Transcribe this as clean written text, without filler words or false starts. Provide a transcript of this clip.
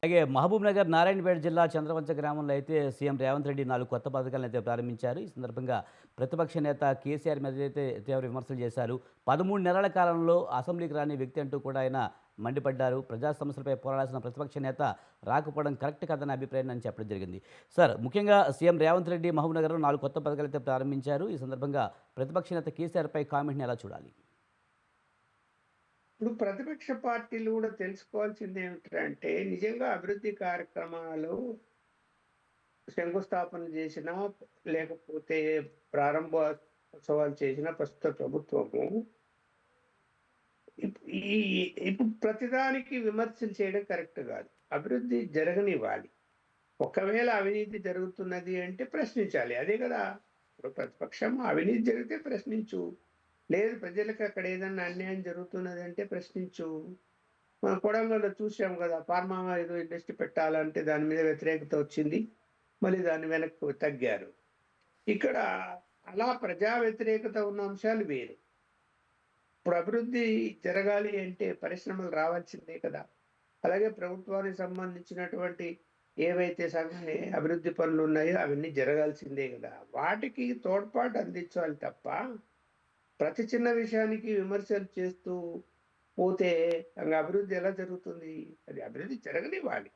అలాగే మహబూబ్‌నగర్, నారాయణపేట జిల్లా చంద్రవంచ గ్రామంలో అయితే సీఎం రేవంత్ రెడ్డి 4 కొత్త పథకాలనైతే ప్రారంభించారు. ఈ సందర్భంగా ప్రతిపక్ష నేత కేసీఆర్ మీదైతే తీవ్ర విమర్శలు చేశారు. 13 నెలల కాలంలో అసెంబ్లీకి రాని వ్యక్తి అంటూ కూడా ఆయన మండిపడ్డారు. ప్రజా సమస్యలపై పోరాడాల్సిన ప్రతిపక్ష నేత రాకపోవడం కరెక్ట్ కాదన్న అభిప్రాయాన్ని ఆయన చెప్పడం జరిగింది. సార్, ముఖ్యంగా సీఎం రేవంత్ రెడ్డి మహబూబ్‌నగర్‌లో 4 కొత్త పథకాలైతే ప్రారంభించారు. ఈ సందర్భంగా ప్రతిపక్ష నేత కేసీఆర్‌పై కామెంట్‌ని ఎలా చూడాలి? ఇప్పుడు ప్రతిపక్ష పార్టీలు కూడా తెలుసుకోవాల్సింది ఏమిటంటే, నిజంగా అభివృద్ధి కార్యక్రమాలు శంకుస్థాపన చేసినా, లేకపోతే ప్రారంభోత్సవాలు చేసిన ప్రస్తుత ప్రభుత్వము ఇప్ ఈ ఇప్పుడు ప్రతిదానికి విమర్శలు చేయడం కరెక్ట్ కాదు. అభివృద్ధి జరగనివ్వాలి. ఒకవేళ అవినీతి జరుగుతున్నది అంటే ప్రశ్నించాలి. అదే కదా! ఇప్పుడు ప్రతిపక్షం అవినీతి జరిగితే ప్రశ్నించు. లేదు ప్రజలకు అక్కడ ఏదన్నా అన్యాయం జరుగుతున్నదంటే ప్రశ్నించు. మనం కొడంగల్‌లో చూసాం గదా! ఫార్మా ఏదో ఇండస్ట్రీ పెట్టాలంటే దాని మీద వ్యతిరేకత వచ్చింది. మళ్ళీ దాన్ని వెనక్కి తగ్గారు. ఇక్కడ అలా ప్రజా వ్యతిరేకత ఉన్న అంశాలు వేరు. ఇప్పుడు అభివృద్ధి జరగాలి అంటే పరిశ్రమలు రావాల్సిందే కదా! అలాగే ప్రభుత్వానికి సంబంధించినటువంటి ఏవైతే అభివృద్ధి పనులున్నాయో అవన్నీ జరగాల్సిందే గదా! వాటికి తోడ్పాటు అందించాలి తప్ప, ప్రతి చిన్న విషయానికి విమర్శలు చేస్తూ పోతే ఇంగ అభివృద్ధి ఎలా జరుగుతుంది? అది అభివృద్ధి జరగనివ్వాలి.